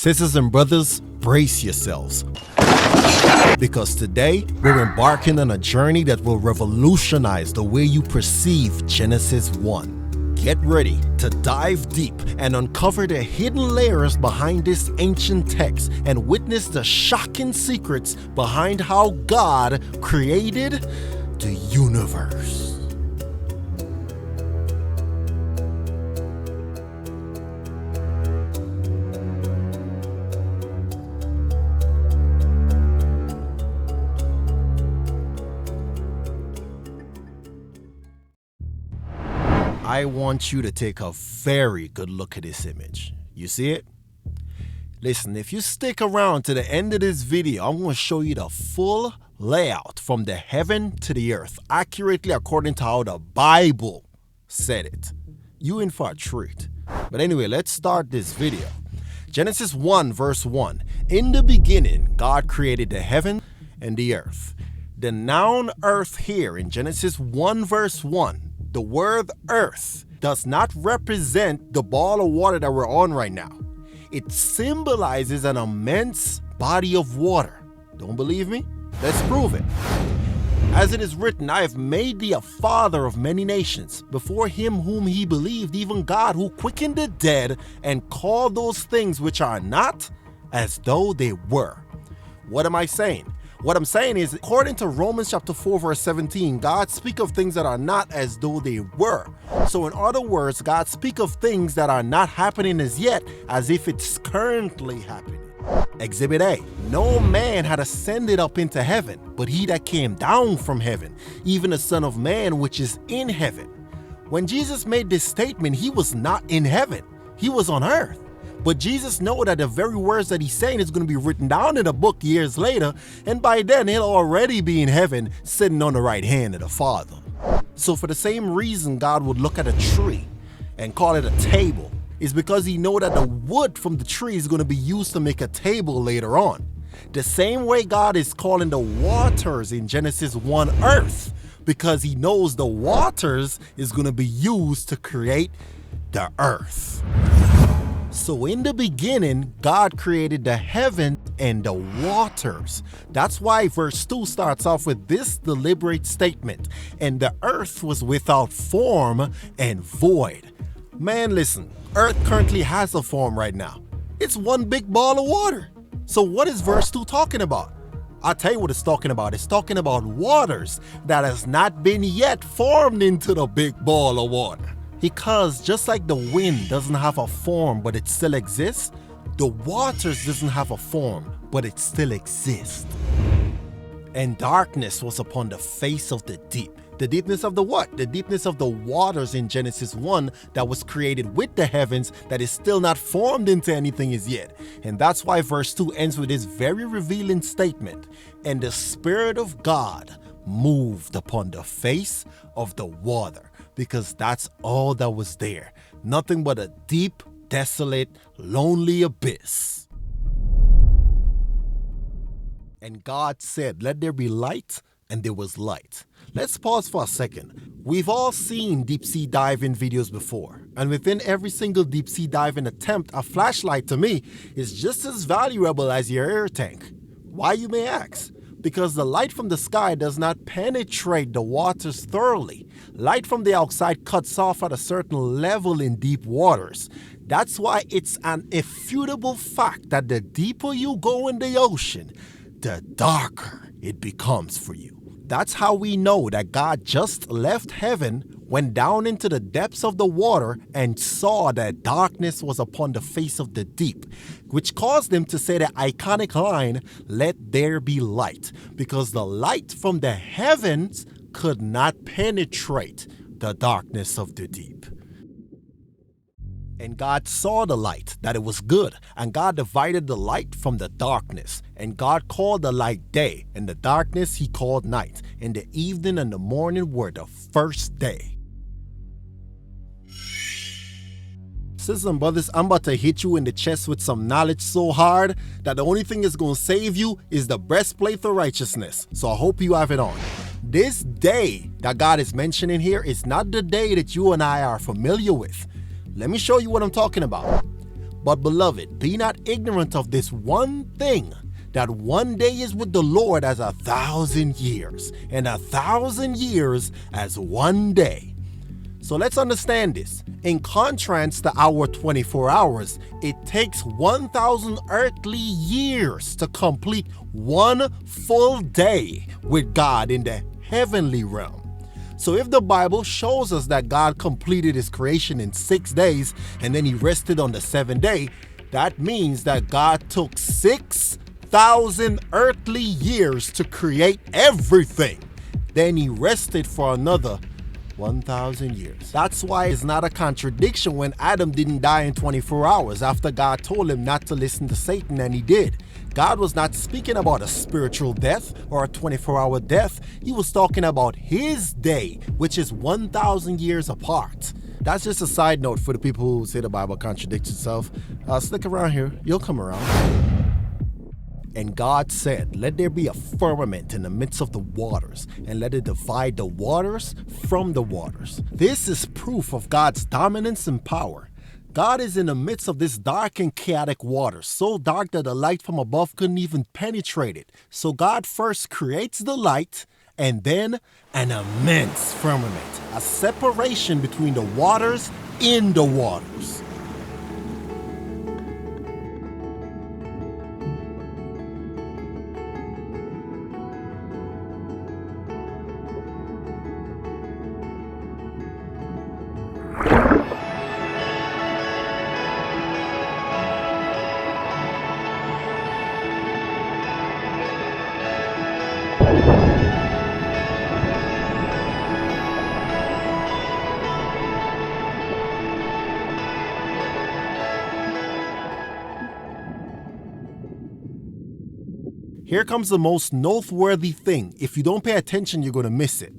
Sisters and brothers, brace yourselves. Because today, we're embarking on a journey that will revolutionize the way you perceive Genesis 1. Get ready to dive deep and uncover the hidden layers behind this ancient text and witness the shocking secrets behind how God created the universe. I want you to take a very good look at this image. You see it? Listen, if you stick around to the end of this video, I'm going to show you the full layout from the heaven to the earth, accurately according to how the Bible said it. You in for a treat. But anyway, let's start this video. Genesis 1 verse 1. In the beginning, God created the heaven and the earth. The noun earth here in Genesis 1 verse 1, the word earth does not represent the ball of water that we're on right now. It symbolizes an immense body of water. Don't believe me? Let's prove it. As it is written, I have made thee a father of many nations, before him whom he believed, even God, who quickened the dead and called those things which are not as though they were. What am I saying? What I'm saying is, according to Romans chapter 4 verse 17, God speaks of things that are not as though they were. So in other words, God speaks of things that are not happening as yet, as if it's currently happening. Exhibit A. No man had ascended up into heaven, but he that came down from heaven, even the Son of Man which is in heaven. When Jesus made this statement, he was not in heaven. He was on earth. But Jesus knows that the very words that he's saying is going to be written down in a book years later, and by then he'll already be in heaven, sitting on the right hand of the Father. So for the same reason God would look at a tree and call it a table, is because he knows that the wood from the tree is going to be used to make a table later on. The same way God is calling the waters in Genesis 1 earth, because he knows the waters is going to be used to create the earth. So in the beginning, God created the heaven and the waters. That's why verse 2 starts off with this deliberate statement. And the earth was without form and void. Man, listen, earth currently has a form right now. It's one big ball of water. So what is verse 2 talking about? I'll tell you what it's talking about. It's talking about waters that has not been yet formed into the big ball of water. Because just like the wind doesn't have a form but it still exists, the waters doesn't have a form but it still exists. And darkness was upon the face of the deep. The deepness of the what? The deepness of the waters in Genesis 1 that was created with the heavens that is still not formed into anything as yet. And that's why verse 2 ends with this very revealing statement. And the Spirit of God moved upon the face of the water. Because that's all that was there. Nothing but a deep, desolate, lonely abyss. And God said, let there be light, and there was light. Let's pause for a second. We've all seen deep sea diving videos before. And within every single deep sea diving attempt, a flashlight to me is just as valuable as your air tank. Why, you may ask? Because the light from the sky does not penetrate the waters thoroughly. Light from the outside cuts off at a certain level in deep waters. That's why it's an irrefutable fact that the deeper you go in the ocean, the darker it becomes for you. That's how we know that God just left heaven, went down into the depths of the water, and saw that darkness was upon the face of the deep, which caused him to say the iconic line, let there be light, because the light from the heavens could not penetrate the darkness of the deep. And God saw the light, that it was good, and God divided the light from the darkness. And God called the light day, and the darkness he called night. And the evening and the morning were the first day. Sisters and brothers, I'm about to hit you in the chest with some knowledge so hard that the only thing that's going to save you is the breastplate of righteousness. So I hope you have it on. This day that God is mentioning here is not the day that you and I are familiar with. Let me show you what I'm talking about. But beloved, be not ignorant of this one thing, that one day is with the Lord as 1,000 years, and 1,000 years as one day. So let's understand this. In contrast to our 24 hours, it takes 1,000 earthly years to complete one full day with God in the heavenly realm. So if the Bible shows us that God completed his creation in 6 days and then he rested on the seventh day, that means that God took 6,000 earthly years to create everything. Then he rested for another 1,000 years. That's why it's not a contradiction when Adam didn't die in 24 hours after God told him not to listen to Satan, and he did. God was not speaking about a spiritual death or a 24-hour death. He was talking about his day, which is 1,000 years apart. That's just a side note for the people who say the Bible contradicts itself. Stick around here. You'll come around. And God said, let there be a firmament in the midst of the waters, and let it divide the waters from the waters. This is proof of God's dominance and power. God is in the midst of this dark and chaotic water, so dark that the light from above couldn't even penetrate it. So God first creates the light, and then an immense firmament, a separation between the waters in the waters. Here comes the most noteworthy thing. If you don't pay attention, you're going to miss it.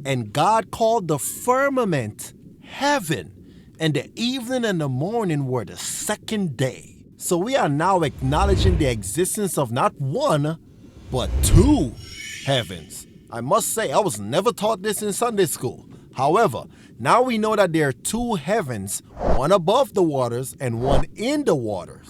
And God called the firmament heaven, and the evening and the morning were the second day. So we are now acknowledging the existence of not one, but two heavens. I must say, I was never taught this in Sunday school. However, now we know that there are two heavens, one above the waters and one in the waters.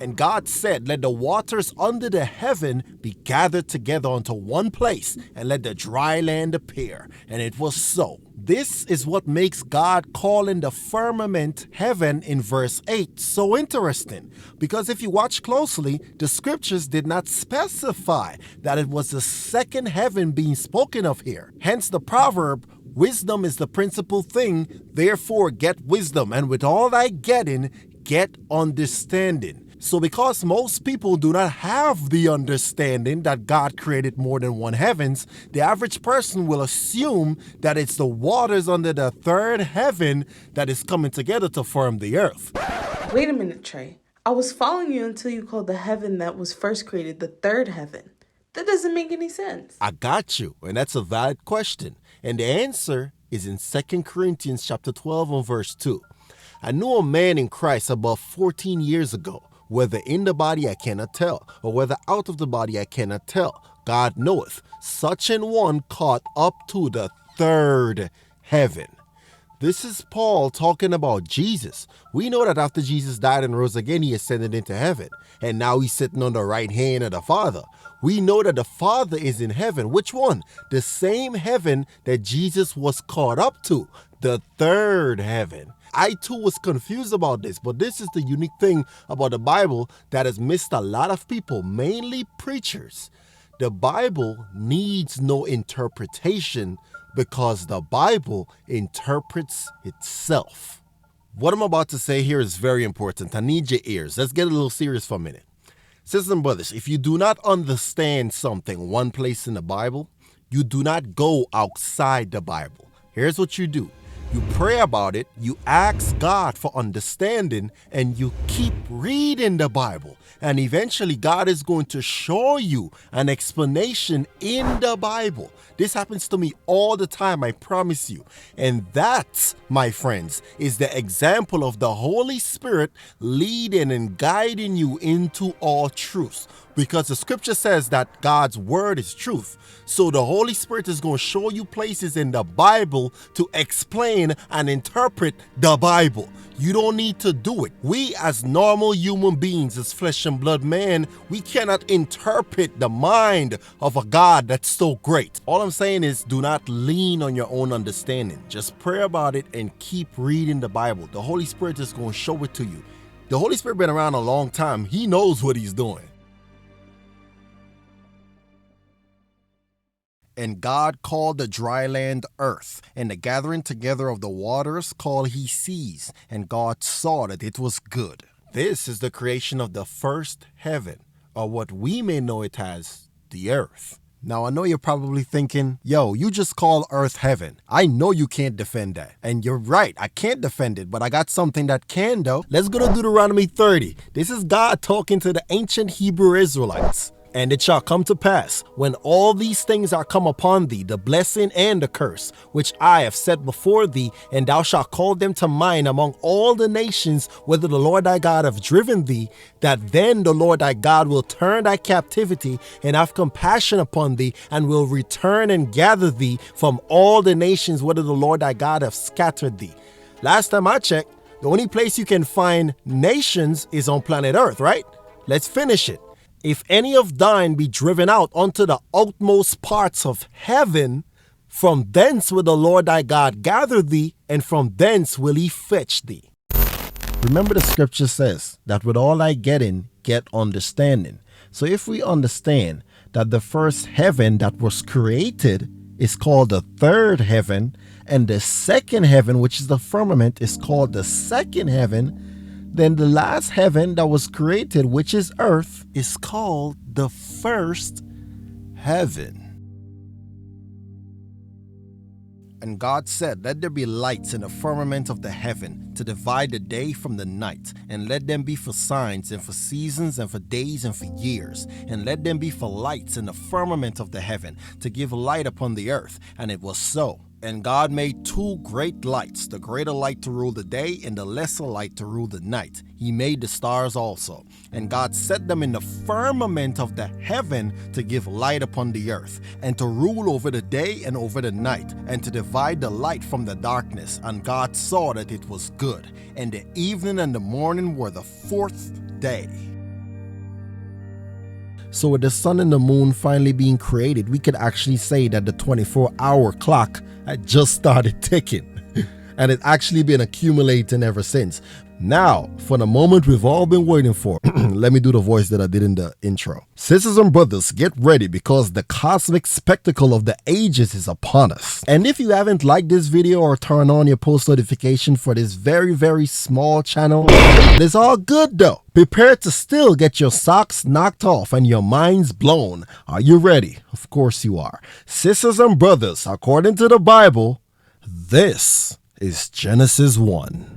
And God said, let the waters under the heaven be gathered together unto one place, and let the dry land appear. And it was so. This is what makes God calling the firmament heaven in verse 8 so interesting. Because if you watch closely, the scriptures did not specify that it was the second heaven being spoken of here. Hence the proverb, wisdom is the principal thing, therefore get wisdom, and with all thy getting, get understanding. So because most people do not have the understanding that God created more than one heavens, the average person will assume that it's the waters under the third heaven that is coming together to form the earth. Wait a minute, Trey. I was following you until you called the heaven that was first created the third heaven. That doesn't make any sense. I got you, and that's a valid question. And the answer is in 2 Corinthians chapter 12 and verse 2. I knew a man in Christ about 14 years ago. Whether in the body I cannot tell, or whether out of the body I cannot tell. God knoweth. Such an one caught up to the third heaven. This is Paul talking about Jesus. We know that after Jesus died and rose again, he ascended into heaven. And now he's sitting on the right hand of the Father. We know that the Father is in heaven. Which one? The same heaven that Jesus was caught up to. The third heaven. I too was confused about this, but this is the unique thing about the Bible that has missed a lot of people, mainly preachers. The Bible needs no interpretation because the Bible interprets itself. What I'm about to say here is very important. I need your ears. Let's get a little serious for a minute. Sisters and brothers, if you do not understand something one place in the Bible, you do not go outside the Bible. Here's what you do. You pray about it, you ask God for understanding, and you keep reading the Bible. And eventually God is going to show you an explanation in the Bible. This happens to me all the time, I promise you. And that, my friends, is the example of the Holy Spirit leading and guiding you into all truths. Because the scripture says that God's word is truth. So the Holy Spirit is going to show you places in the Bible to explain and interpret the Bible. You don't need to do it. We as normal human beings, as flesh and blood man, we cannot interpret the mind of a God that's so great. All I'm saying is do not lean on your own understanding. Just pray about it and keep reading the Bible. The Holy Spirit is going to show it to you. The Holy Spirit been around a long time. He knows what he's doing. And God called the dry land earth, and the gathering together of the waters called he seas. And God saw that it was good. This is the creation of the first heaven, or what we may know it as the earth. Now, I know you're probably thinking, yo, you just call earth heaven. I know you can't defend that. And you're right, I can't defend it, but I got something that can though. Let's go to Deuteronomy 30. This is God talking to the ancient Hebrew Israelites. And it shall come to pass, when all these things are come upon thee, the blessing and the curse, which I have set before thee, and thou shalt call them to mind among all the nations, whither the Lord thy God hath driven thee, that then the Lord thy God will turn thy captivity, and have compassion upon thee, and will return and gather thee from all the nations, whither the Lord thy God hath scattered thee. Last time I checked, the only place you can find nations is on planet Earth, right? Let's finish it. If any of thine be driven out unto the outmost parts of heaven, from thence will the Lord thy God gather thee, and from thence will he fetch thee. Remember the scripture says that with all thy getting, get understanding. So if we understand that the first heaven that was created is called the third heaven, and the second heaven, which is the firmament, is called the second heaven, then the last heaven that was created, which is earth, is called the first heaven. And God said, let there be lights in the firmament of the heaven to divide the day from the night, and let them be for signs and for seasons and for days and for years, and let them be for lights in the firmament of the heaven to give light upon the earth. And it was so. And God made two great lights, the greater light to rule the day and the lesser light to rule the night. He made the stars also. And God set them in the firmament of the heaven to give light upon the earth, and to rule over the day and over the night, and to divide the light from the darkness. And God saw that it was good. And the evening and the morning were the fourth day. So with the sun and the moon finally being created, we could actually say that the 24-hour clock had just started ticking. And it's actually been accumulating ever since. Now, for the moment we've all been waiting for, let me do the voice that I did in the intro. Sisters and brothers, get ready, because the cosmic spectacle of the ages is upon us. And if you haven't liked this video or turned on your post notification for this very, very small channel, it's all good though. Prepare to still get your socks knocked off and your minds blown. Are you ready? Of course you are. Sisters and brothers, according to the Bible, this is Genesis 1.